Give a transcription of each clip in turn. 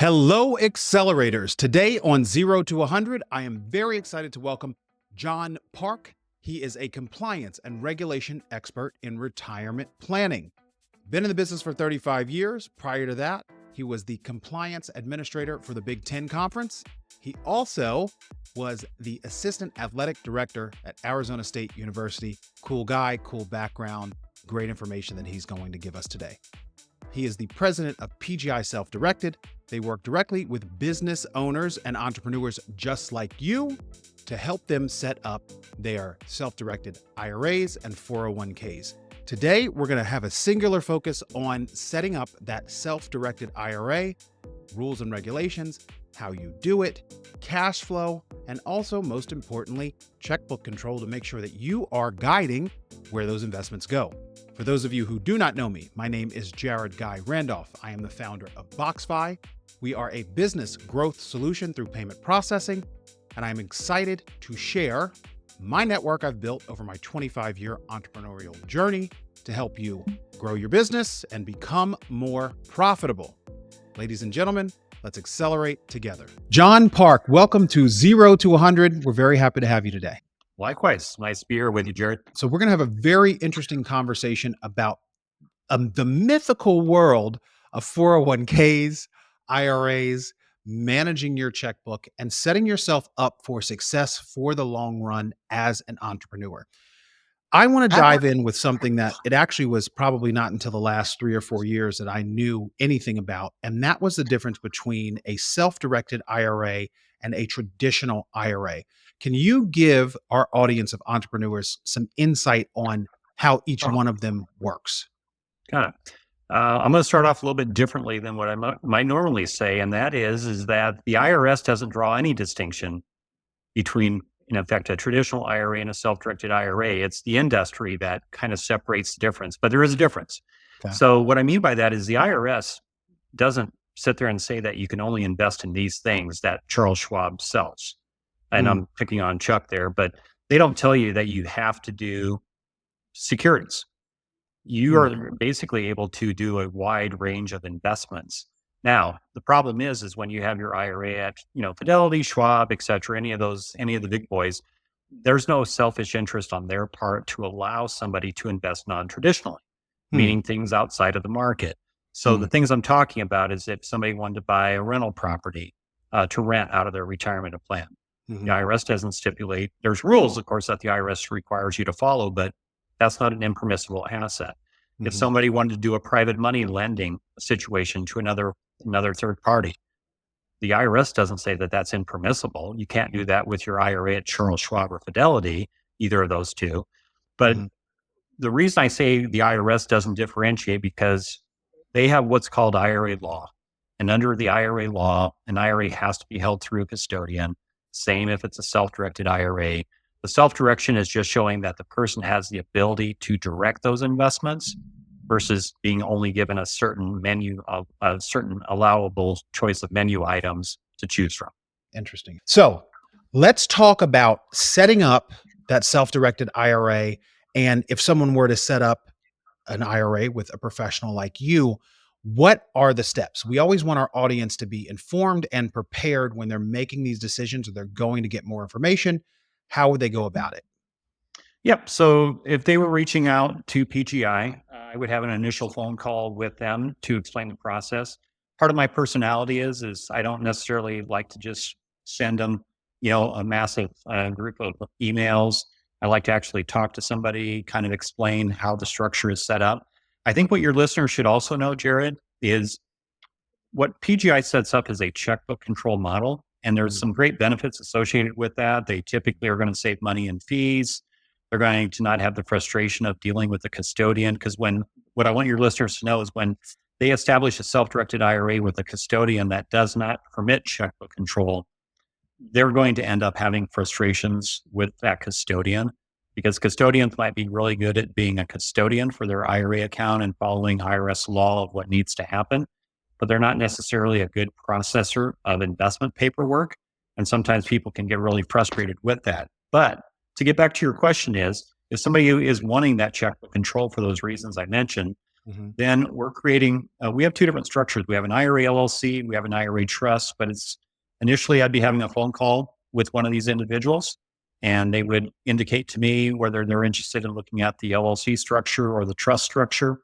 Hello, Accelerators. Today on 0 to 100, I am very excited to welcome John Park. He is a compliance and regulation expert in retirement planning. Been in the business for 35 years. Prior to that, he was the compliance administrator for the Big Ten Conference. He also was the assistant athletic director at Arizona State University. Cool guy, cool background, great information that he's going to give us today. He is the president of PGI Self-Directed. They work directly with business owners and entrepreneurs just like you to help them set up their self-directed IRAs and 401ks. Today, we're going to have a singular focus on setting up that self-directed IRA, rules and regulations, how you do it, cash flow, and also, most importantly, checkbook control to make sure that you are guiding where those investments go. For those of you who do not know me, my name is Jared Guy Randolph. I am the founder of BoxFi. We are a business growth solution through payment processing, and I'm excited to share my network I've built over my 25-year entrepreneurial journey to help you grow your business and become more profitable. Ladies and gentlemen, let's accelerate together. John Park, welcome to 0 to 100. We're very happy to have you today. Likewise. Nice to be here with you, Jared. So we're going to have a very interesting conversation about the mythical world of 401ks, IRAs, managing your checkbook, and setting yourself up for success for the long run as an entrepreneur. I want to dive in with something that it actually was probably not until the last 3 or 4 years that I knew anything about, and that was the difference between a self-directed IRA and a traditional IRA. Can you give our audience of entrepreneurs some insight on how each one of them works? Got it. I'm going to start off a little bit differently than what I might normally say, and that is that the IRS doesn't draw any distinction between, in effect, a traditional IRA and a self-directed IRA. It's the industry that kind of separates the difference, but there is a difference. Okay. So what I mean by that is the IRS doesn't sit there and say that you can only invest in these things that Charles Schwab sells. And I'm picking on Chuck there, but they don't tell you that you have to do securities. You are basically able to do a wide range of investments. Now, the problem is when you have your IRA at, Fidelity, Schwab, et cetera, any of the big boys, there's no selfish interest on their part to allow somebody to invest non-traditionally, meaning things outside of the market. So the things I'm talking about is if somebody wanted to buy a rental property to rent out of their retirement plan. The IRS doesn't stipulate, there's rules, of course, that the IRS requires you to follow, but that's not an impermissible asset. If somebody wanted to do a private money lending situation to another third party, the IRS doesn't say that that's impermissible. You can't do that with your IRA at Charles Schwab or Fidelity, either of those two. But the reason I say the IRS doesn't differentiate because they have what's called IRA law. And under the IRA law, an IRA has to be held through a custodian. Same if it's a self-directed IRA. The self-direction is just showing that the person has the ability to direct those investments versus being only given a certain a certain allowable choice of menu items to choose from. Interesting. So let's talk about setting up that self-directed IRA. And if someone were to set up an IRA with a professional like you, what are the steps? We always want our audience to be informed and prepared when they're making these decisions or they're going to get more information. How would they go about it? Yep. So if they were reaching out to PGI, I would have an initial phone call with them to explain the process. Part of my personality is I don't necessarily like to just send them, a massive group of emails. I like to actually talk to somebody, kind of explain how the structure is set up. I think what your listeners should also know, Jared, is what PGI sets up is a checkbook control model. And there's some great benefits associated with that. They typically are going to save money in fees. They're going to not have the frustration of dealing with the custodian. Because what I want your listeners to know is when they establish a self-directed IRA with a custodian that does not permit checkbook control, they're going to end up having frustrations with that custodian because custodians might be really good at being a custodian for their IRA account and following IRS law of what needs to happen, but they're not necessarily a good processor of investment paperwork. And sometimes people can get really frustrated with that. But to get back to your question if somebody is wanting that checkbook control for those reasons I mentioned, Mhm. Then we're creating, we have two different structures. We have an IRA LLC, we have an IRA trust, but it's initially I'd be having a phone call with one of these individuals and they would indicate to me whether they're interested in looking at the LLC structure or the trust structure.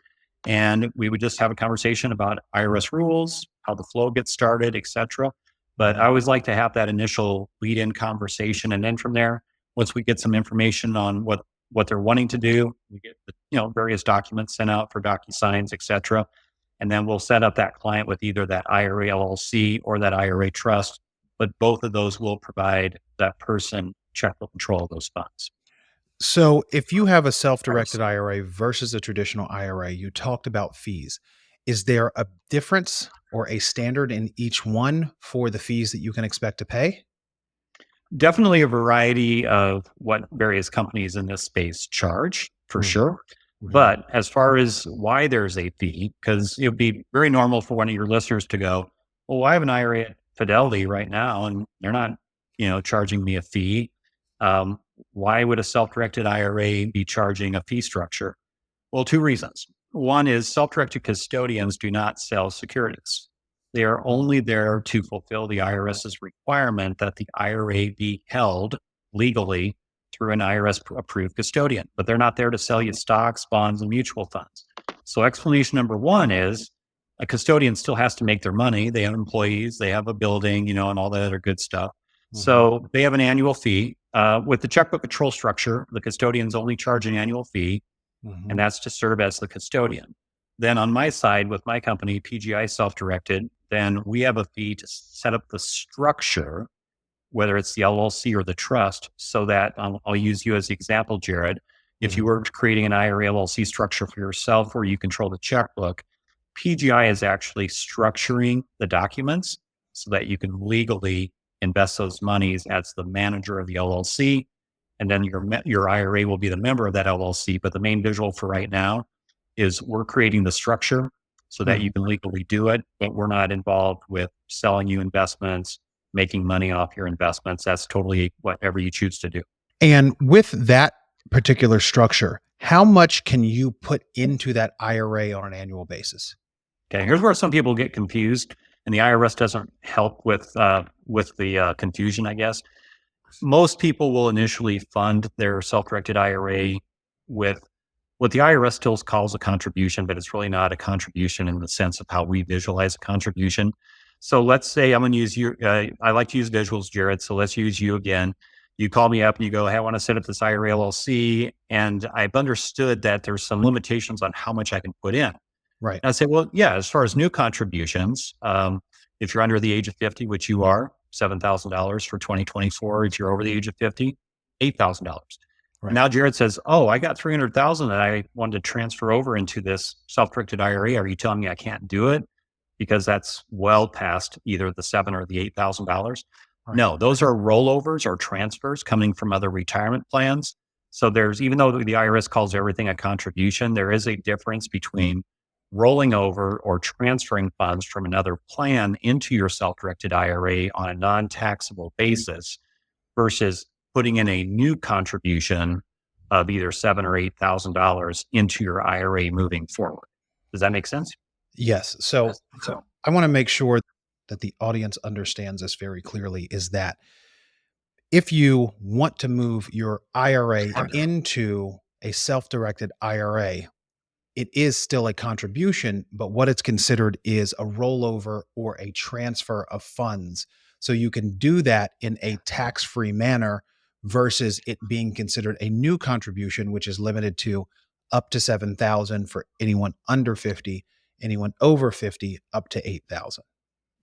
And we would just have a conversation about IRS rules, how the flow gets started, et cetera. But I always like to have that initial lead in conversation. And then from there, once we get some information on what they're wanting to do, we get the, various documents sent out for DocuSigns, et cetera. And then we'll set up that client with either that IRA LLC or that IRA trust. But both of those will provide that person checkbook control of those funds. So, if you have a self-directed IRA versus a traditional IRA, you talked about fees. Is there a difference or a standard in each one for the fees that you can expect to pay? Definitely a variety of what various companies in this space charge, for Mm, sure. mhm, But as far as why there's a fee, because it would be very normal for one of your listeners to go, well, I have an IRA at Fidelity right now, and they're not, charging me a fee. Um, why would a self-directed IRA be charging a fee structure? Well, two reasons. One is self-directed custodians do not sell securities. They are only there to fulfill the IRS's requirement that the IRA be held legally through an IRS approved custodian, but they're not there to sell you stocks, bonds, and mutual funds. So explanation number one is a custodian still has to make their money. They have employees, they have a building, and all that other good stuff. mhm, So they have an annual fee. With the checkbook control structure, the custodians only charge an annual fee, and mhm, that's to serve as the custodian. Then on my side, with my company, PGI Self Directed, then we have a fee to set up the structure, whether it's the LLC or the trust, so that I'll use you as the example, Jared. If you mhm, were creating an IRA LLC structure for yourself where you control the checkbook, PGI is actually structuring the documents so that you can legally invest those monies as the manager of the LLC. And then your IRA will be the member of that LLC. But the main visual for right now is we're creating the structure so that mhm. you can legally do it, but we're not involved with selling you investments, making money off your investments. That's totally whatever you choose to do. And with that particular structure, how much can you put into that IRA on an annual basis? Okay, here's where some people get confused, and the IRS doesn't help with the confusion, I guess. Most people will initially fund their self-directed IRA with what the IRS still calls a contribution, but it's really not a contribution in the sense of how we visualize a contribution. So let's say I'm going to use you. I like to use visuals, Jared. So let's use you again. You call me up and you go, "Hey, I want to set up this IRA LLC," and I've understood that there's some limitations on how much I can put in. Right. And I say, well, yeah, as far as new contributions, if you're under the age of 50, which you are, $7,000 for 2024. If you're over the age of 50, $8,000. And Right. now Jared says, oh, I got 300,000 that I wanted to transfer over into this self-directed IRA. Are you telling me I can't do it? Because that's well past either the seven or the $8,000. Right. No, those are rollovers or transfers coming from other retirement plans. So there's, even though the IRS calls everything a contribution, there is a difference between rolling over or transferring funds from another plan into your self-directed IRA on a non-taxable basis versus putting in a new contribution of either seven or $8,000 into your IRA moving forward. Does that make sense? Yes. So I want to make sure that the audience understands this very clearly is that if you want to move your IRA into a self-directed IRA, it is still a contribution, but what it's considered is a rollover or a transfer of funds. So you can do that in a tax-free manner versus it being considered a new contribution, which is limited to up to 7,000 for anyone under 50, anyone over 50 up to 8,000.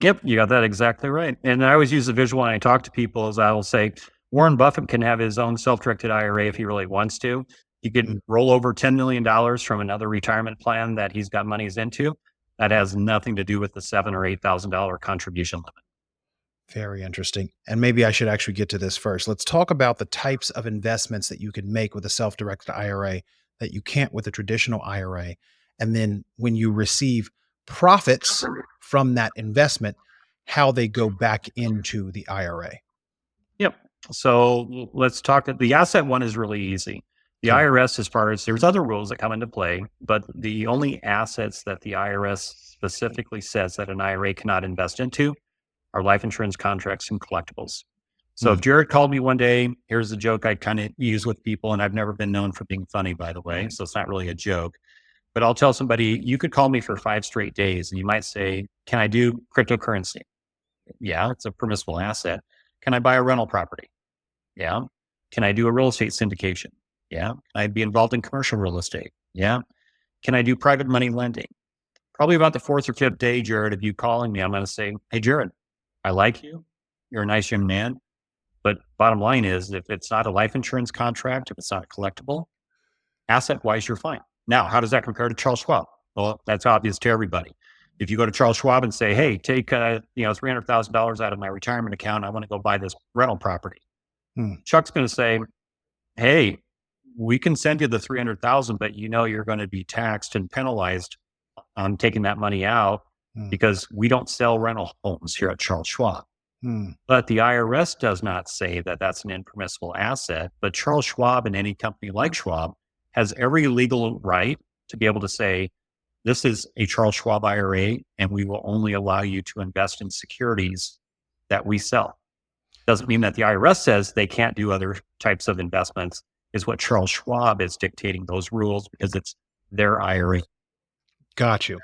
Yep, you got that exactly right. And I always use the visual when I talk to people is I will say Warren Buffett can have his own self-directed IRA if he really wants to. He could Mm, roll over $10 million from another retirement plan that he's got monies into. That has nothing to do with the seven or $8,000 contribution limit. very interesting. And maybe I should actually get to this first. Let's talk about the types of investments that you can make with a self-directed IRA that you can't with a traditional IRA. And then when you receive profits from that investment, how they go back into the IRA. Yep. So let's talk. The asset one is really easy. The IRS, as far as there's other rules that come into play, but the only assets that the IRS specifically says that an IRA cannot invest into are life insurance contracts and collectibles. So if Jared called me one day, here's a joke I kind of use with people, and I've never been known for being funny, by the way, so it's not really a joke. But I'll tell somebody, you could call me for 5 straight days, and you might say, can I do cryptocurrency? Yeah, it's a permissible asset. Can I buy a rental property? Yeah. Can I do a real estate syndication? Yeah. Can I be involved in commercial real estate? Yeah. Can I do private money lending? Probably about the 4th or 5th day, Jared, of you calling me, I'm going to say, hey, Jared, I like you. You're a nice young man. But bottom line is, if it's not a life insurance contract, if it's not a collectible, asset-wise, you're fine. Now, how does that compare to Charles Schwab? Well, that's obvious to everybody. If you go to Charles Schwab and say, hey, take $300,000 out of my retirement account, I want to go buy this rental property. Chuck's going to say, hey, we can send you the 300,000, but you're going to be taxed and penalized on taking that money out because we don't sell rental homes here at Charles Schwab. But the IRS does not say that that's an impermissible asset, but Charles Schwab and any company like Schwab has every legal right to be able to say, this is a Charles Schwab IRA, and we will only allow you to invest in securities that we sell. Doesn't mean that the IRS says they can't do other types of investments. Is what Charles Schwab is dictating those rules because it's their IRA. Got you.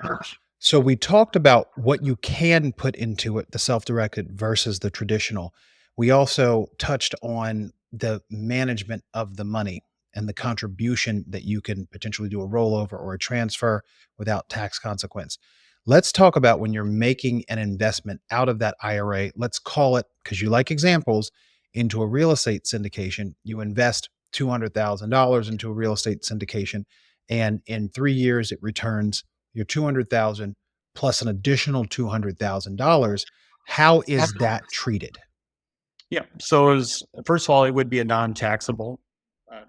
So we talked about what you can put into it, the self-directed versus the traditional. We also touched on the management of the money and the contribution that you can potentially do a rollover or a transfer without tax consequence. Let's talk about when you're making an investment out of that IRA. Let's call it, because you like examples, into a real estate syndication. You invest $200,000 into a real estate syndication, and in 3 years it returns your $200,000 plus an additional $200,000. How is that treated? Yeah. So first of all, it would be a non-taxable.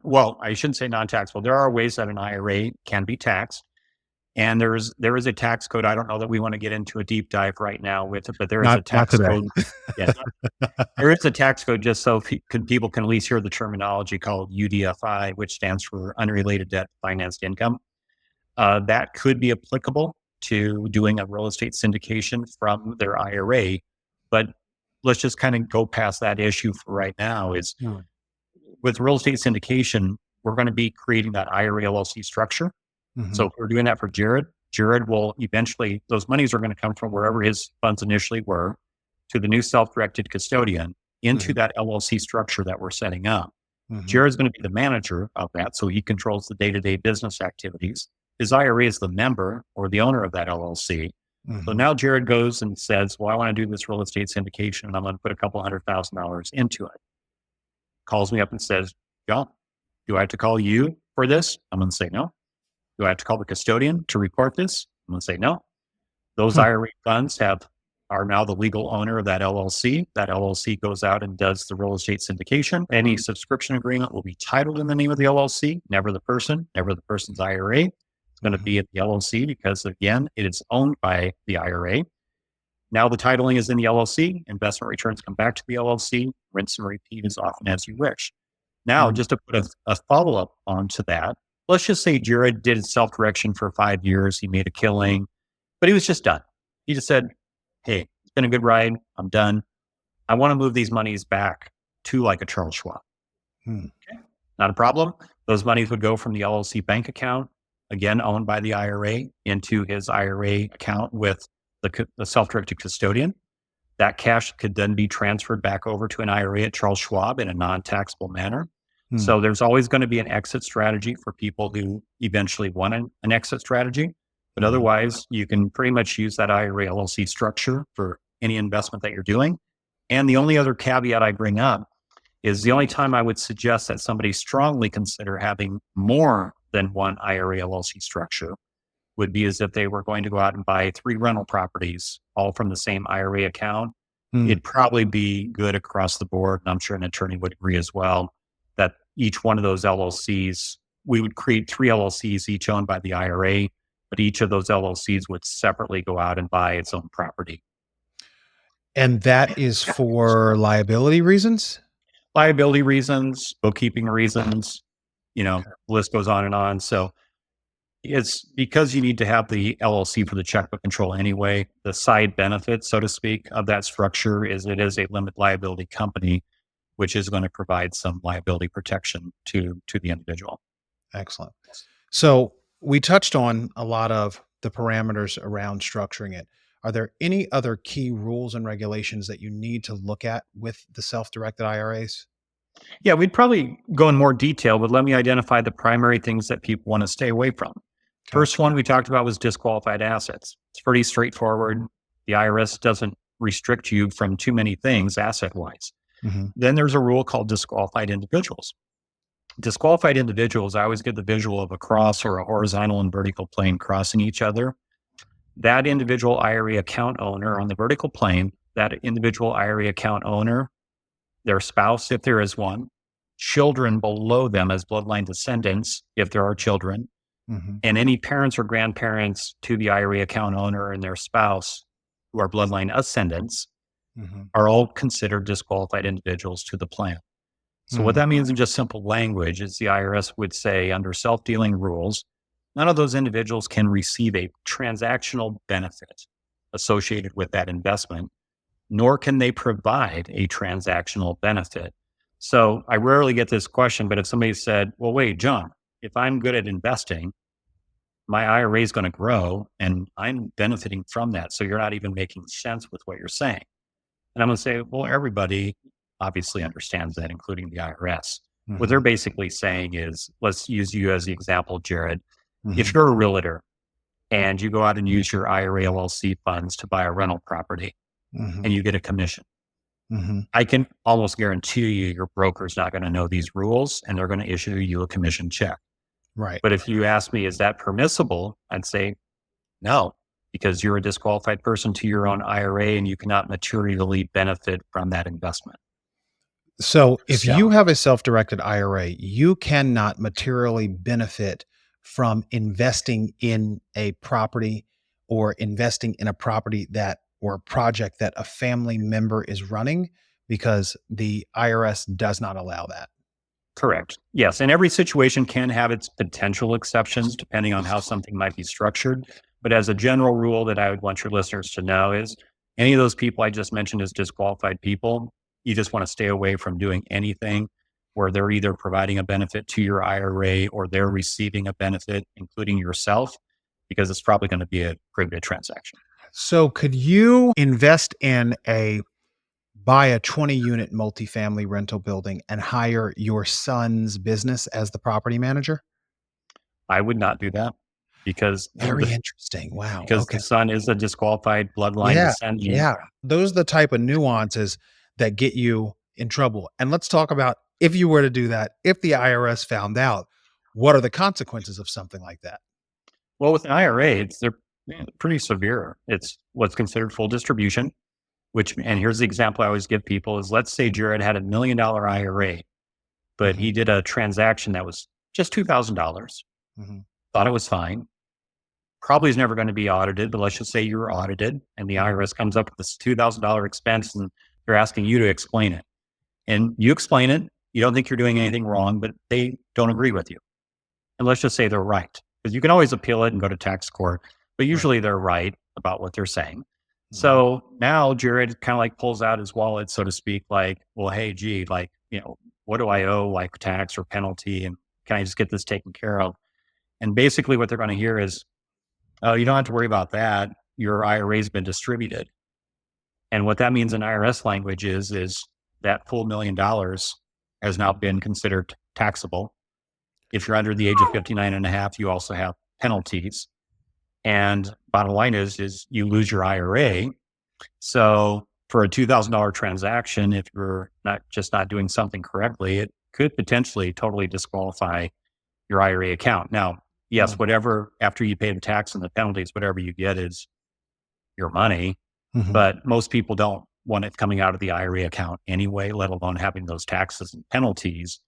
Well, I shouldn't say non-taxable. There are ways that an IRA can be taxed. And there is a tax code. I don't know that we want to get into a deep dive right now with it, but there is a tax code. Yeah, there is a tax code just so people can at least hear the terminology called UDFI, which stands for unrelated debt financed income. That could be applicable to doing a real estate syndication from their IRA. But let's just kind of go past that issue for right now. With real estate syndication, we're going to be creating that IRA LLC structure. So if we're doing that for Jared will eventually, those monies are going to come from wherever his funds initially were to the new self-directed custodian into that LLC structure that we're setting up. Jared's going to be the manager of that. So he controls the day-to-day business activities. His IRA is the member or the owner of that LLC. So now Jared goes and says, well, I want to do this real estate syndication and I'm going to put a couple $100,000 into it. Calls me up and says, John, do I have to call you for this? I'm going to say no. Do I have to call the custodian to report this? I'm going to say no. Those IRA funds are now the legal owner of that LLC. That LLC goes out and does the real estate syndication. Any subscription agreement will be titled in the name of the LLC, never the person's IRA. It's going to be at the LLC because, again, it is owned by the IRA. Now the titling is in the LLC. Investment returns come back to the LLC. Rinse and repeat as often as you wish. Now, just to put a follow-up onto that, let's just say Jared did his self-direction for 5 years. He made a killing, but he was just done. He just said, hey, it's been a good ride. I'm done. I want to move these monies back to like a Charles Schwab. Okay. Not a problem. Those monies would go from the LLC bank account, again, owned by the IRA, into his IRA account with the self-directed custodian. That cash could then be transferred back over to an IRA at Charles Schwab in a non-taxable manner. So there's always going to be an exit strategy for people who eventually want an exit strategy. But otherwise, you can pretty much use that IRA LLC structure for any investment that you're doing. And the only other caveat I bring up is the only time I would suggest that somebody strongly consider having more than one IRA LLC structure would be as if they were going to go out and buy 3 rental properties, all from the same IRA account. It'd probably be good across the board, and I'm sure an attorney would agree as well, that each one of those LLCs, we would create 3 LLCs, each owned by the IRA, but each of those LLCs would separately go out and buy its own property. And that is for liability reasons? Liability reasons, bookkeeping reasons. Okay. The list goes on and on. So it's because you need to have the LLC for the checkbook control anyway. The side benefit, so to speak, of that structure is it is a limited liability company, which is going to provide some liability protection to the individual. Excellent. So we touched on a lot of the parameters around structuring it. Are there any other key rules and regulations that you need to look at with the self-directed IRAs? Yeah, we'd probably go in more detail, but let me identify the primary things that people want to stay away from. Okay. First one we talked about was disqualified assets. It's pretty straightforward. The IRS doesn't restrict you from too many things asset wise. Hmm. Then there's a rule called disqualified individuals. Disqualified individuals, I always get the visual of a cross or a horizontal and vertical plane crossing each other. That individual IRA account owner on the vertical plane, that individual IRA account owner, their spouse, if there is one, children below them as bloodline descendants, if there are children, Hmm. and any parents or grandparents to the IRA account owner and their spouse who are bloodline ascendants Hmm. are all considered disqualified individuals to the plan. So what that means in just simple language is the IRS would say under self-dealing rules, none of those individuals can receive a transactional benefit associated with that investment, nor can they provide a transactional benefit. So I rarely get this question, but if somebody said, well, wait, John, if I'm good at investing, my IRA is going to grow and I'm benefiting from that. So you're not even making sense with what you're saying. And I'm going to say, well, everybody obviously understands that, including the IRS. What Hmm. they're basically saying is, let's use you as the example, Jared. If Hmm. you're a realtor and you go out and use your IRA LLC funds to buy a rental property Hmm. and you get a commission, Hmm. I can almost guarantee you your broker's not going to know these rules and they're going to issue you a commission check. Right. But if you ask me, is that permissible? I'd say no, because you're a disqualified person to your own IRA and you cannot materially benefit from that investment. So if So you have a self-directed IRA, you cannot materially benefit from investing in a property or investing in a property that or a project that a family member is running because the IRS does not allow that. correct. Yes. And every situation can have its potential exceptions depending on how something might be structured. But as a general rule that I would want your listeners to know is any of those people I just mentioned as disqualified people, you just want to stay away from doing anything where they're either providing a benefit to your IRA or they're receiving a benefit, including yourself, because it's probably going to be a prohibited transaction. So could you invest in a buy a 20 unit multifamily rental building and hire your son's business as the property manager? I would not do that because Very interesting. Wow. because Okay. the son is a disqualified bloodline Yeah, descendant. yeah. Those are the type of nuances that get you in trouble. And let's talk about if you were to do that, if the IRS found out, what are the consequences of something like that? Well, with an IRA, they're pretty severe. It's what's considered full distribution, which, and here's the example I always give people is let's say Jared had $1 million IRA, but Mhm, he did a transaction that was just $2,000, mhm, thought it was fine. Probably is never going to be audited, but let's just say you were audited and the mhm. IRS comes up with this $2,000 expense and they're asking you to explain it. And you explain it. You don't think you're doing anything wrong, but they don't agree with you. And let's just say they're right, because you can always appeal it and go to tax court, but Right. usually they're right about what they're saying. Mhm, So now Jared kind of like pulls out his wallet, so to speak, like, well, hey, gee, like, what do I owe, like tax or penalty? And can I just get this taken care of? And basically what they're going to hear is, oh, you don't have to worry about that. Your IRA's been distributed. And what that means in IRS language is that full $1 million has now been considered taxable. If you're under the age of 59 and a half, you also have penalties. And bottom line is you lose your IRA. So for a $2,000 transaction, if you're not doing something correctly, it could potentially totally disqualify your IRA account. Now, yes, mm, whatever, after you pay the tax and the penalties, whatever you get is your money. mhm. But most people don't want it coming out of the IRA account anyway, let alone having those taxes and penalties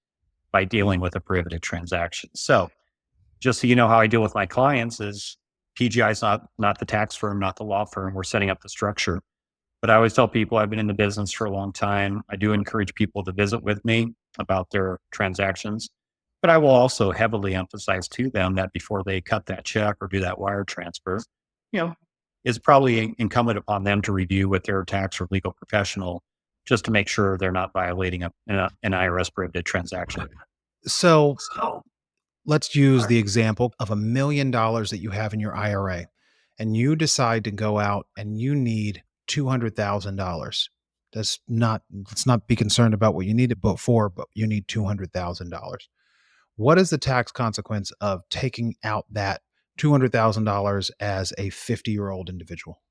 by dealing with a prohibited transaction. So just so you know how I deal with my clients is PGI is not the tax firm, not the law firm. We're setting up the structure. But I always tell people I've been in the business for a long time. I do encourage people to visit with me about their transactions. But I will also heavily emphasize to them that before they cut that check or do that wire transfer, you know, it's probably incumbent upon them to review with their tax or legal professional just to make sure they're not violating an IRS prohibited transaction. So So, let's use the example of $1 million that you have in your IRA, and you decide to go out and you need $200,000. Let's not be concerned about what you need it for, but you need $200,000. What is the tax consequence of taking out that $200,000 as a 50-year-old individual?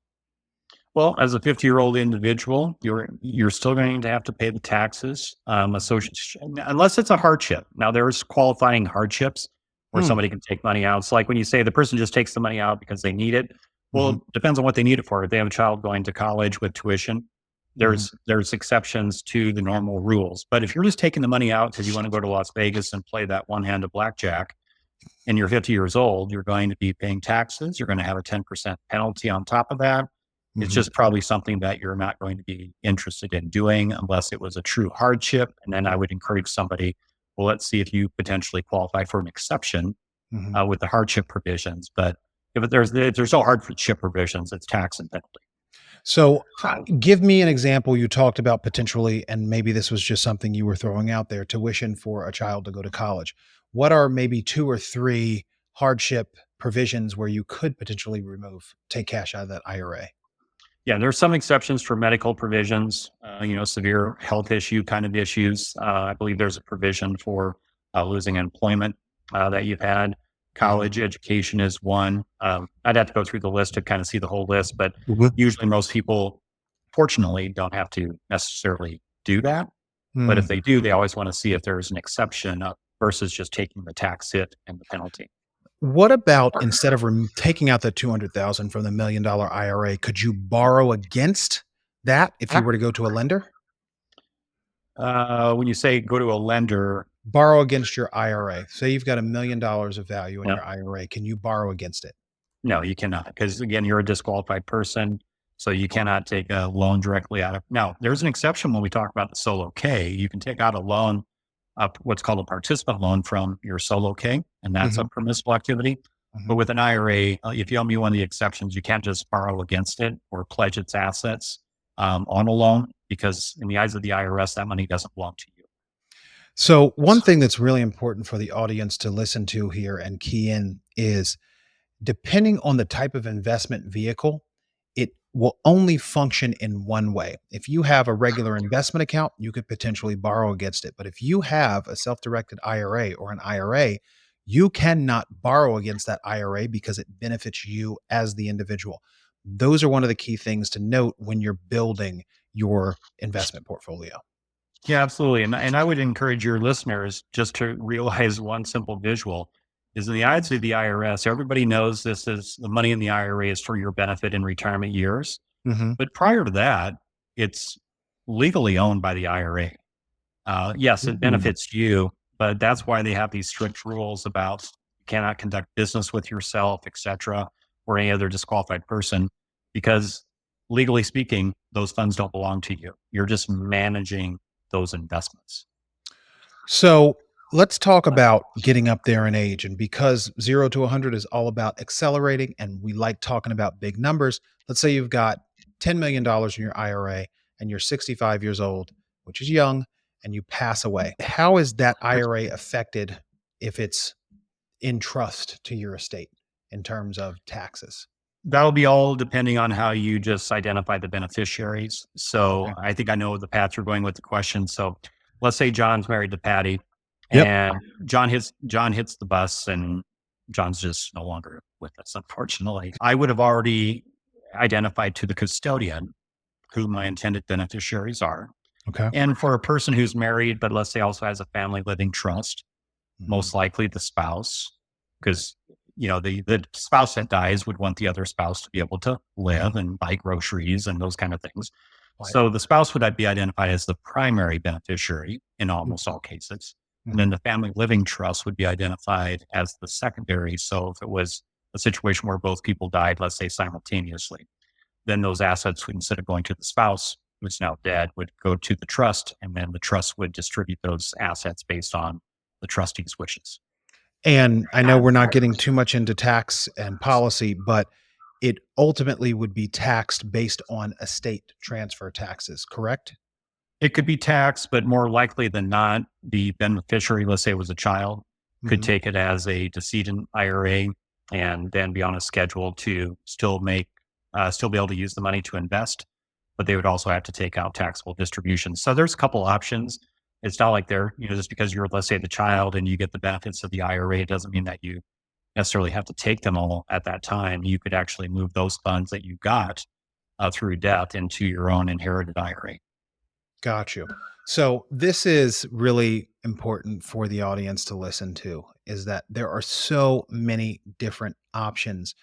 well, as a 50-year-old individual, you're still going to have to pay the taxes associated, unless it's a hardship. Now, there's qualifying hardships where Hmm. somebody can take money out. It's like when you say the person just takes the money out because they need it. Well, Hmm. it depends on what they need it for. If they have a child going to college with tuition, Hmm. there's exceptions to the normal rules. But if you're just taking the money out because you want to go to Las Vegas and play that one hand of blackjack, and you're 50 years old, you're going to be paying taxes. You're going to have a 10% penalty on top of that. It's Hmm. just probably something that you're not going to be interested in doing unless it was a true hardship. And then I would encourage somebody, well, let's see if you potentially qualify for an exception Hmm. with the hardship provisions. But if there's no hardship provisions, it's tax and penalty. So, give me an example. You talked about potentially, and maybe this was just something you were throwing out there, tuition for a child to go to college. What are maybe two or three hardship provisions where you could potentially take cash out of that IRA? Yeah, there's some exceptions for medical provisions, severe health issue kind of issues. I believe there's a provision for losing employment that you've had. Mhm. College education is one. I'd have to go through the list to kind of see the whole list, but Mhm. usually most people, fortunately, don't have to necessarily do that. But if Mm. they do, they always want to see if there's an exception versus just taking the tax hit and the penalty. What about instead of taking out the 200,000 from the $1 million IRA, could you borrow against that if you were to go to a lender? When you say go to a lender, Borrow against your IRA. Say you've got $1 million of value in yeah, your IRA. Can you borrow against it? no, you cannot, because again, you're a disqualified person, so you cannot take a loan directly out of. Now, there's an exception when we talk about the solo K. You can take out a loan, what's called a participant loan from your solo K, and that's a Mhm. permissible activity. But Mhm. with an IRA, if you owe me one of the exceptions, you can't just borrow against it or pledge its assets on a loan, because in the eyes of the IRS, that money doesn't belong to you. So, one thing that's really important for the audience to listen to here and key in is depending on the type of investment vehicle, it will only function in one way. If you have a regular investment account, you could potentially borrow against it. But if you have a self directed IRA or an IRA, you cannot borrow against that IRA because it benefits you as the individual. Those are one of the key things to note when you're building your investment portfolio. Yeah, absolutely. And I would encourage your listeners just to realize one simple visual is in the eyes of the IRS, everybody knows this is the money in the IRA is for your benefit in retirement years. Hmm. But prior to that, it's legally owned by the IRA. Yes, it benefits you, but that's why they have these strict rules about you cannot conduct business with yourself, et cetera, or any other disqualified person, because legally speaking, those funds don't belong to you. You're just managing those investments. So let's talk about getting up there in age. And because 0 to 100 is all about accelerating, and we like talking about big numbers, let's say you've got $10 million in your IRA and you're 65 years old, which is young, and you pass away. How is that IRA affected if it's in trust to your estate in terms of taxes? That'll be all depending on how you just identify the beneficiaries. So Okay. I think I know the path you're going with the question. So let's say John's married to Patty, Yep. and John hits the bus, and John's just no longer with us, unfortunately. I would have already identified to the custodian who my intended beneficiaries are. Okay. And for a person who's married, but let's say also has a family living trust, Mhm. most likely the spouse, because the spouse that dies would want the other spouse to be able to live and buy groceries and those kind of things. Right. So the spouse would be identified as the primary beneficiary in almost Mhm. all cases. And then Mhm. the family living trust would be identified as the secondary. So if it was a situation where both people died, let's say simultaneously, then those assets, instead of going to the spouse who's now dead, would go to the trust. And then the trust would distribute those assets based on the trustee's wishes. And I know we're not getting too much into tax and policy, but it ultimately would be taxed based on estate transfer taxes, correct? It could be taxed, but more likely than not, the beneficiary, let's say it was a child, could Mhm. take it as a decedent IRA and then be on a schedule to still be able to use the money to invest, but they would also have to take out taxable distributions. So there's a couple options. It's not like just because you're, let's say, the child and you get the benefits of the IRA, it doesn't mean that you necessarily have to take them all at that time. You could actually move those funds that you got through death into your own inherited IRA. Got you. So this is really important for the audience to listen to, is that there are so many different options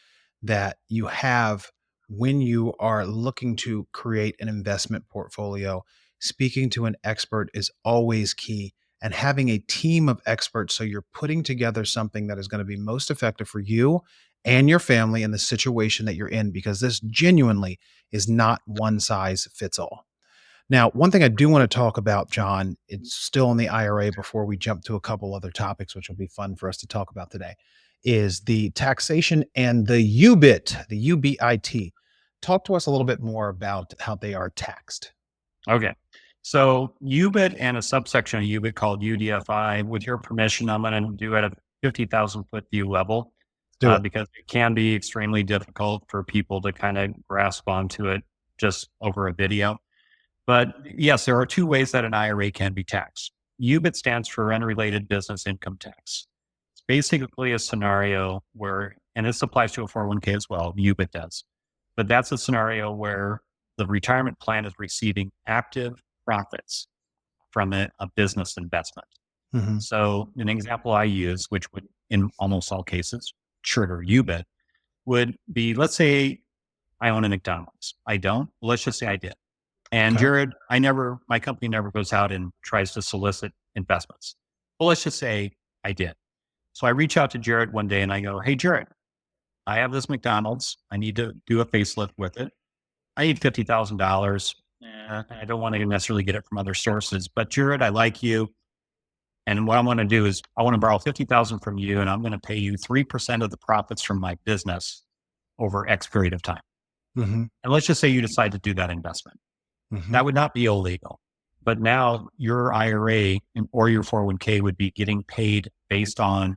that you have when you are looking to create an investment portfolio. Speaking to an expert is always key, and having a team of experts so you're putting together something that is going to be most effective for you and your family in the situation that you're in, because this genuinely is not one size fits all. Now, one thing I do want to talk about, John, it's still in the IRA before we jump to a couple other topics, which will be fun for us to talk about today, is the taxation and the UBIT, the UBIT. Talk to us a little bit more about how they are taxed. Okay. So UBIT and a subsection of UBIT called UDFI, with your permission, I'm going to do it at a 50,000 foot view level Do it. because it can be extremely difficult for people to kind of grasp onto it just over a video. But yes, there are two ways that an IRA can be taxed. UBIT stands for unrelated business income tax. It's basically a scenario where, and this applies to a 401k as well, UBIT does, but that's a scenario where the retirement plan is receiving active profits from a business investment. Mhm. So an example I use, which would in almost all cases trigger UBIT, would be, let's say I own a McDonald's. I don't. Let's just say I did. And Okay. Jared, my company never goes out and tries to solicit investments. Well, let's just say I did. So I reach out to Jared one day and I go, "Hey, Jared, I have this McDonald's. I need to do a facelift with it. I need $50,000. I don't want to necessarily get it from other sources, but Jared, I like you. And what I want to do is I want to borrow 50,000 from you and I'm going to pay you 3% of the profits from my business over X period of time. Mhm. And let's just say you decide to do that investment. Mhm. That would not be illegal. But now your IRA or your 401k would be getting paid based on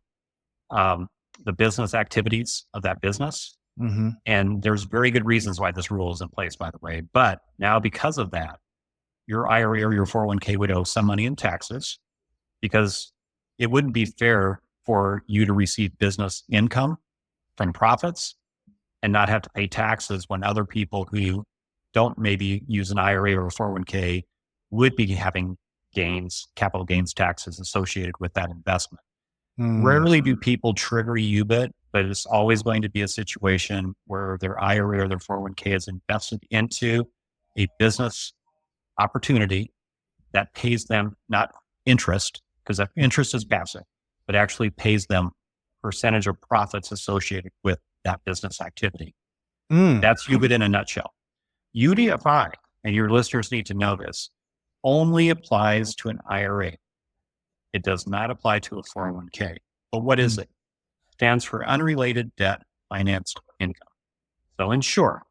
um, the business activities of that business. Mhm. And there's very good reasons why this rule is in place, by the way. But now, because of that, your IRA or your 401k would owe some money in taxes because it wouldn't be fair for you to receive business income from profits and not have to pay taxes when other people who don't maybe use an IRA or a 401k would be having gains, capital gains taxes associated with that investment. Mm. Rarely do people trigger UBIT, but it's always going to be a situation where their IRA or their 401k is invested into a business opportunity that pays them not interest, because that interest is passive, but actually pays them percentage of profits associated with that business activity. Mm. That's UBIT in a nutshell. UDFI, and your listeners need to know this, only applies to an IRA. It does not apply to a 401k. But what is Mm. it? Stands for unrelated debt financed income. So in short,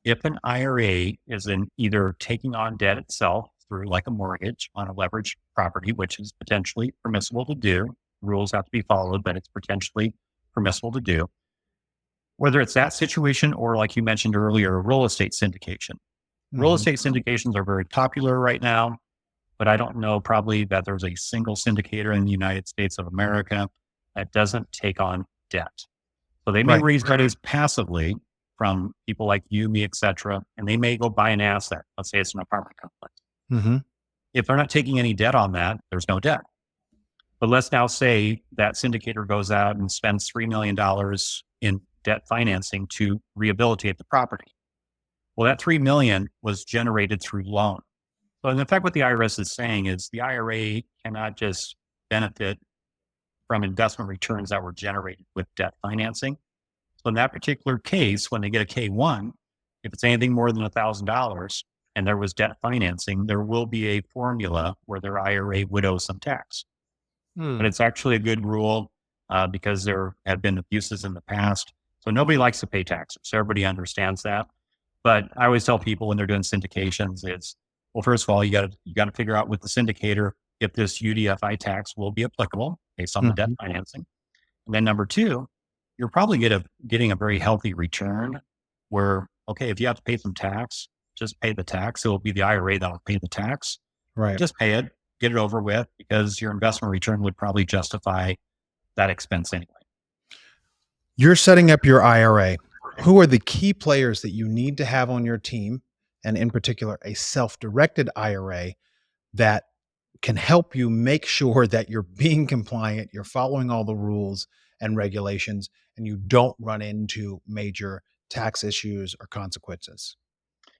if an IRA is in either taking on debt itself through like a mortgage on a leveraged property, which is potentially permissible to do, rules have to be followed, but it's potentially permissible to do. Whether it's that situation or, like you mentioned earlier, a real estate syndication. Real Mhm. estate syndications are very popular right now, but I don't know probably that there's a single syndicator in the United States of America that doesn't take on debt. So they may Right. raise monies passively from people like you, me, et cetera, and they may go buy an asset. Let's say it's an apartment complex. Mhm. If they're not taking any debt on that, there's no debt. But let's now say that syndicator goes out and spends $3 million in debt financing to rehabilitate the property. Well, that 3 million was generated through loan. So in effect, what the IRS is saying is the IRA cannot just benefit from investment returns that were generated with debt financing. So in that particular case, when they get a K1, if it's anything more than $1,000 and there was debt financing, there will be a formula where their IRA would owe some tax. but Hmm. it's actually a good rule because there have been abuses in the past. So nobody likes to pay taxes. So everybody understands that. But I always tell people when they're doing syndications, it's, well, first of all, you got to figure out with the syndicator if this UDFI tax will be applicable based on the debt Mhm. financing. And then number two, you're probably getting a very healthy return where, okay, if you have to pay some tax, just pay the tax. It will be the IRA that will pay the tax. Right. Just pay it, get it over with, because your investment return would probably justify that expense anyway. You're setting up your IRA. Who are the key players that you need to have on your team? And in particular, a self directed IRA that can help you make sure that you're being compliant, you're following all the rules and regulations, and you don't run into major tax issues or consequences.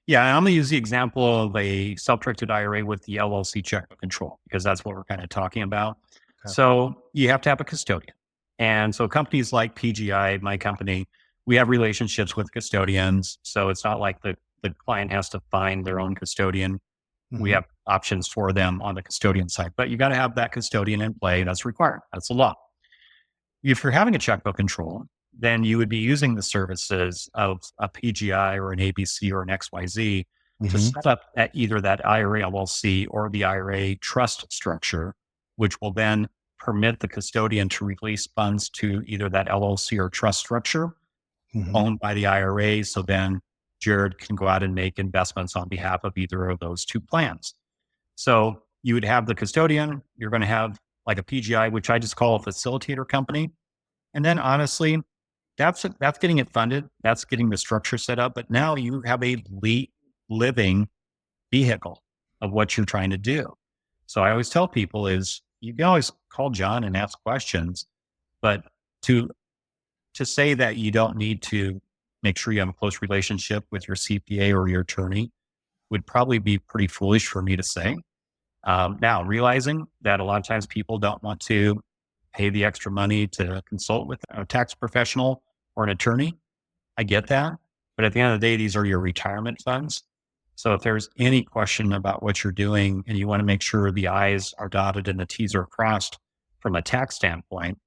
Yeah, I'm going to use the example of a self-directed IRA with the LLC checkbook control because that's what we're kind of talking about. Okay. So you have to have a custodian. And so companies like PGI, my company, we have relationships with custodians. So it's not like the client has to find their own custodian. We Mhm. have options for them on the custodian side, but you got to have that custodian in play. That's required. That's the law. If you're having a checkbook control, then you would be using the services of a PGI or an ABC or an XYZ to Mhm. set up at either that IRA LLC or the IRA trust structure, which will then permit the custodian to release funds to either that LLC or trust structure Mhm. owned by the IRA. So then Jared can go out and make investments on behalf of either of those two plans. So you would have the custodian, you're going to have like a PGI, which I just call a facilitator company. And then honestly, that's getting it funded. That's getting the structure set up. But now you have a living vehicle of what you're trying to do. So I always tell people is you can always call John and ask questions, but to to say that you don't need to make sure you have a close relationship with your CPA or your attorney would probably be pretty foolish for me to say. Now, realizing that a lot of times people don't want to pay the extra money to consult with a tax professional or an attorney, I get that. But at the end of the day, these are your retirement funds. So if there's any question about what you're doing and you want to make sure the I's are dotted and the T's are crossed from a tax standpoint,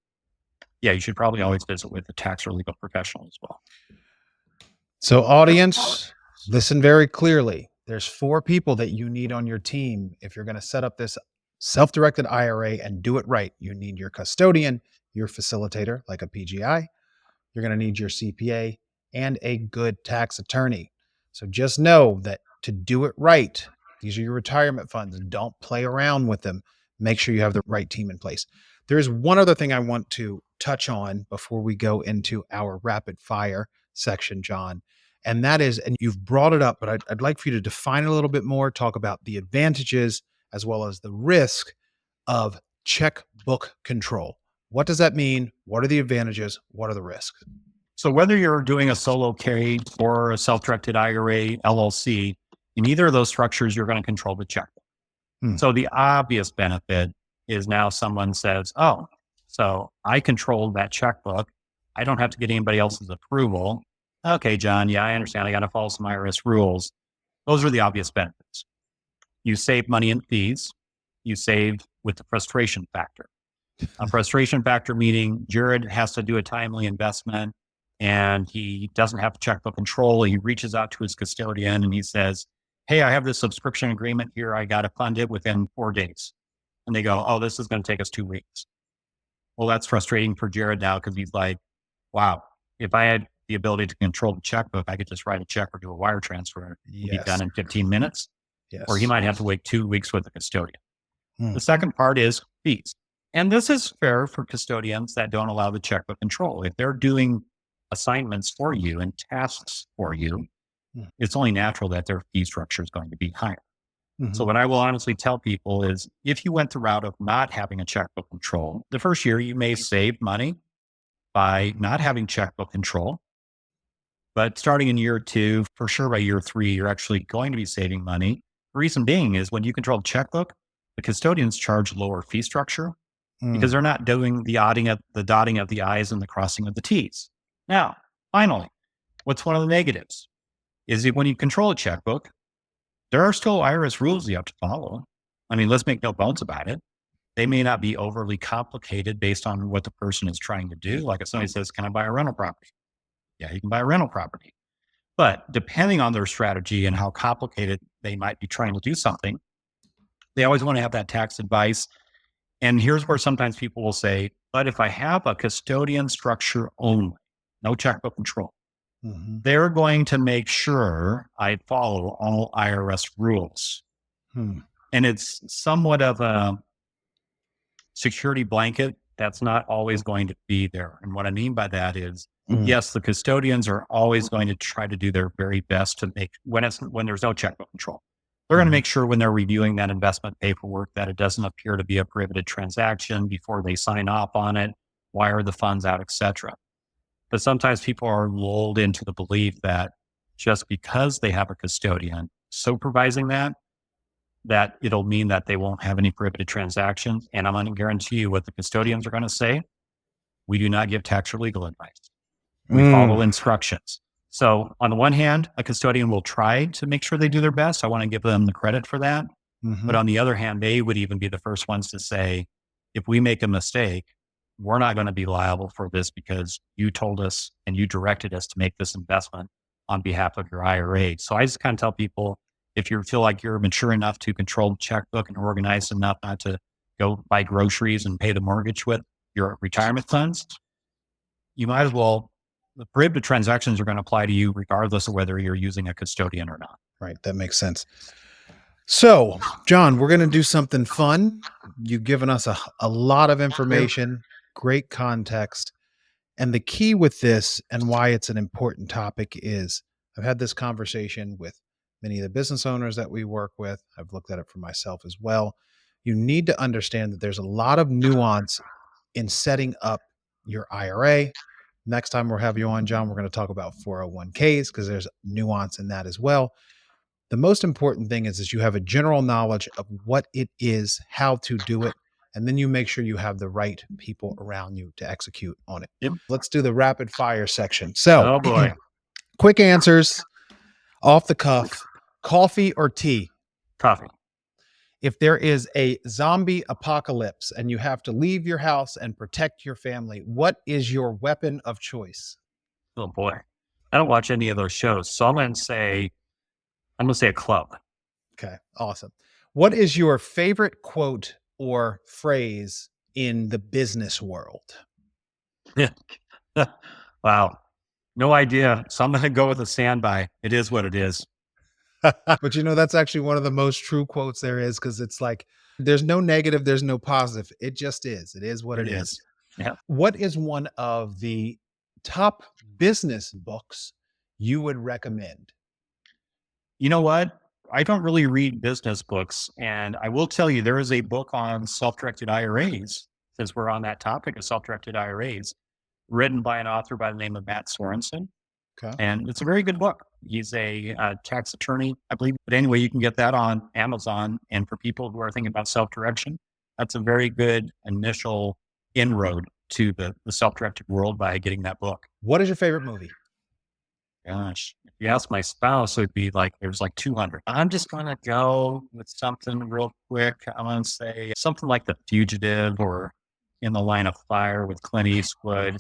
yeah, you should probably always visit with a tax or legal professional as well. So, audience, listen very clearly. There's four people that you need on your team if you're going to set up this self directed IRA and do it right. You need your custodian, your facilitator, like a PGI. You're going to need your CPA and a good tax attorney. So, just know that to do it right, these are your retirement funds. Don't play around with them. Make sure you have the right team in place. There is one other thing I want to touch on before we go into our rapid fire section, John. And that is, and you've brought it up, but I'd like for you to define it a little bit more, talk about the advantages as well as the risk of checkbook control. What does that mean? What are the advantages? What are the risks? So whether you're doing a solo carry or a self-directed IRA LLC, in either of those structures, you're going to control the checkbook. Hmm. So the obvious benefit is now someone says, oh, so I control that checkbook. I don't have to get anybody else's approval. Okay, John, yeah, I understand. I got to follow some IRS rules. Those are the obvious benefits. You save money in fees. You save with the frustration factor. A frustration factor meaning Jared has to do a timely investment and he doesn't have checkbook control. He reaches out to his custodian and he says, hey, I have this subscription agreement here. I got to fund it within 4 days. And they go, oh, this is going to take us 2 weeks. Well, that's frustrating for Jared now because he's like, wow, if I had the ability to control the checkbook, I could just write a check or do a wire transfer and be Yes. done in 15 minutes. Or he Yes. might have to wait 2 weeks with the custodian. Hmm. The second part is fees. And this is fair for custodians that don't allow the checkbook control. If they're doing assignments for you and tasks for you, Hmm. it's only natural that their fee structure is going to be higher. So Mhm. what I will honestly tell people is if you went the route of not having a checkbook control, the first year you may save money by not having checkbook control. But starting in year two, for sure by year three, you're actually going to be saving money. The reason being is when you control the checkbook, the custodians charge lower fee structure because Mm. they're not doing the dotting of the I's and the crossing of the T's. Now, finally, what's one of the negatives is that when you control a checkbook, there are still IRS rules you have to follow. I mean, let's make no bones about it. They may not be overly complicated based on what the person is trying to do. Like if somebody says, can I buy a rental property? Yeah, you can buy a rental property. But depending on their strategy and how complicated they might be trying to do something, they always want to have that tax advice. And here's where sometimes people will say, but if I have a custodian structure only, no checkbook control, they're going to make sure I follow all IRS rules. And it's somewhat of a security blanket that's not always going to be there. And what I mean by that is, yes, the custodians are always going to try to do their very best to make when there's no checkbook control. They're going to make sure when they're reviewing that investment paperwork that it doesn't appear to be a prohibited transaction before they sign off on it, wire the funds out, etc. But sometimes people are lulled into the belief that just because they have a custodian supervising that it'll mean that they won't have any prohibited transactions. And I'm going to guarantee you what the custodians are going to say. We do not give tax or legal advice. We follow instructions. So on the one hand, a custodian will try to make sure they do their best. I want to give them the credit for that. But on the other hand, they would even be the first ones to say, if we make a mistake, we're not going to be liable for this because you told us and you directed us to make this investment on behalf of your IRA. So I just kind of tell people, if you feel like you're mature enough to control the checkbook and organized enough not to go buy groceries and pay the mortgage with your retirement funds, you might as well, the prohibited transactions are going to apply to you regardless of whether you're using a custodian or not. Right. That makes sense. So, John, we're going to do something fun. You've given us a lot of information, great context. And the key with this and why it's an important topic is I've had this conversation with many of the business owners that we work with. I've looked at it for myself as well. You need to understand that there's a lot of nuance in setting up your IRA. Next time we'll have you on, John, we're going to talk about 401ks because there's nuance in that as well. The most important thing is you have a general knowledge of what it is, how to do it, and then you make sure you have the right people around you to execute on it. Yep. Let's do the rapid fire section. So, oh boy, quick answers off the cuff. Coffee or tea? Coffee. If there is a zombie apocalypse and you have to leave your house and protect your family, what is your weapon of choice? Oh boy, I don't watch any of those shows, so I'm going to say a club. Okay, awesome. What is your favorite quote or phrase in the business world? Wow, no idea. So I'm going to go with a standby. It is what it is. But that's actually one of the most true quotes there is, because it's like there's no negative, there's no positive. It just is. It is what it is. Yeah. What is one of the top business books you would recommend? You know what? I don't really read business books. And I will tell you, there is a book on self-directed IRAs, since we're on that topic of self-directed IRAs, written by an author by the name of Matt Sorensen. Okay. And it's a very good book. He's a tax attorney, I believe. But anyway, you can get that on Amazon. And for people who are thinking about self-direction, that's a very good initial inroad to the self-directed world by getting that book. What is your favorite movie? Gosh, if you ask my spouse, it would be like, there's like 200. I'm just going to go with something real quick. I'm going to say something like The Fugitive or In the Line of Fire with Clint Eastwood.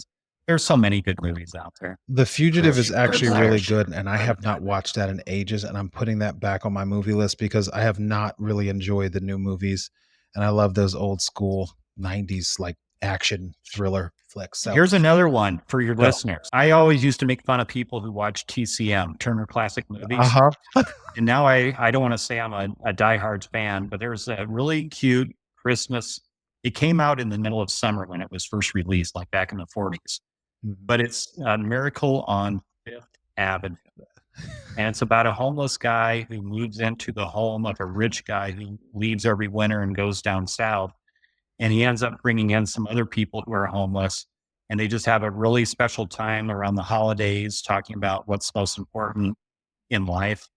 There's so many good movies out there. The Fugitive is actually really good, and I have not watched that in ages, and I'm putting that back on my movie list because I have not really enjoyed the new movies, and I love those old school 90s like action thriller flicks. So here's another one for your listeners. I always used to make fun of people who watch TCM, Turner Classic Movies. And now I don't want to say I'm a diehard fan, but there's a really cute Christmas. It came out in the middle of summer when it was first released, like back in the 40s. But it's a Miracle on Fifth Avenue. And it's about a homeless guy who moves into the home of a rich guy who leaves every winter and goes down south. And he ends up bringing in some other people who are homeless. And they just have a really special time around the holidays talking about what's most important in life.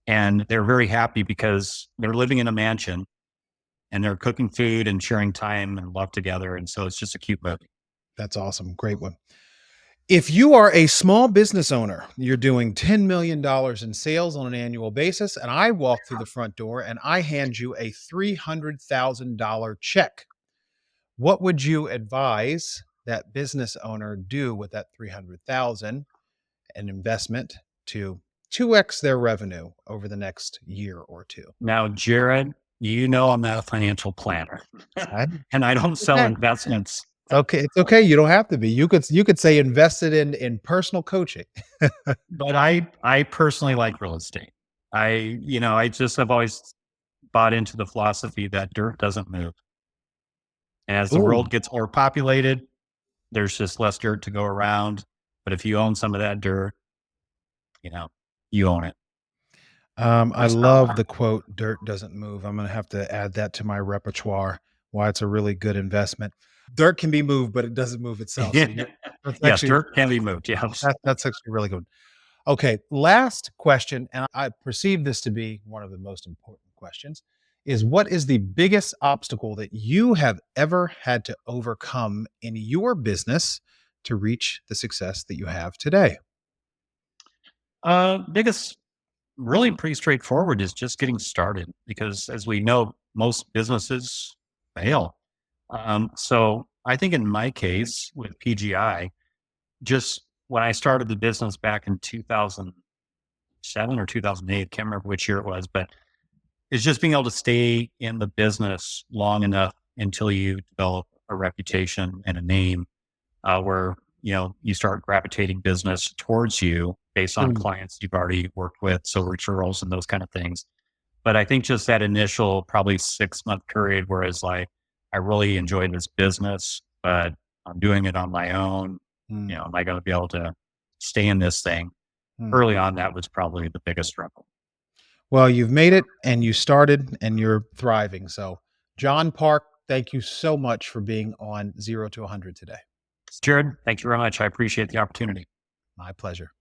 And they're very happy because they're living in a mansion and they're cooking food and sharing time and love together. And so it's just a cute movie. That's awesome. Great one. If you are a small business owner, you're doing $10 million in sales on an annual basis, and I walk through the front door and I hand you a $300,000 check, What would you advise that business owner do with that 300,000 an investment to 2x their revenue over the next year or two? Now, Jared, I'm not a financial planner I and I don't sell Okay. investments, It's okay. It's okay. You don't have to be. You could say invested in personal coaching. but I personally like real estate. I just have always bought into the philosophy that dirt doesn't move. And as the Ooh. world gets more populated, there's just less dirt to go around. But if you own some of that dirt, you know, you own it. I love the quote, "Dirt doesn't move." I'm gonna have to add that to my repertoire. Why it's a really good investment. Dirt can be moved, but it doesn't move itself. So that's Yes, actually dirt can be moved. Yes. that's actually really good. Okay, last question, and I perceive this to be one of the most important questions, is what is the biggest obstacle that you have ever had to overcome in your business to reach the success that you have today? Biggest, really pretty straightforward is just getting started because as we know, most businesses fail. So I think in my case with PGI, just when I started the business back in 2007 or 2008, can't remember which year it was, but it's just being able to stay in the business long enough until you develop a reputation and a name where you start gravitating business towards you based on Mm, clients you've already worked with, so referrals and those kind of things. But I think just that initial probably 6 month period where it's like I really enjoyed this business, but I'm doing it on my own. mm, Am I going to be able to stay in this thing? mm. Early on, that was probably the biggest struggle. Well, you've made it and you started and you're thriving. So, John Park, thank you so much for being on 0 to 100 today. Jared, thank you very much. I appreciate the opportunity. My pleasure.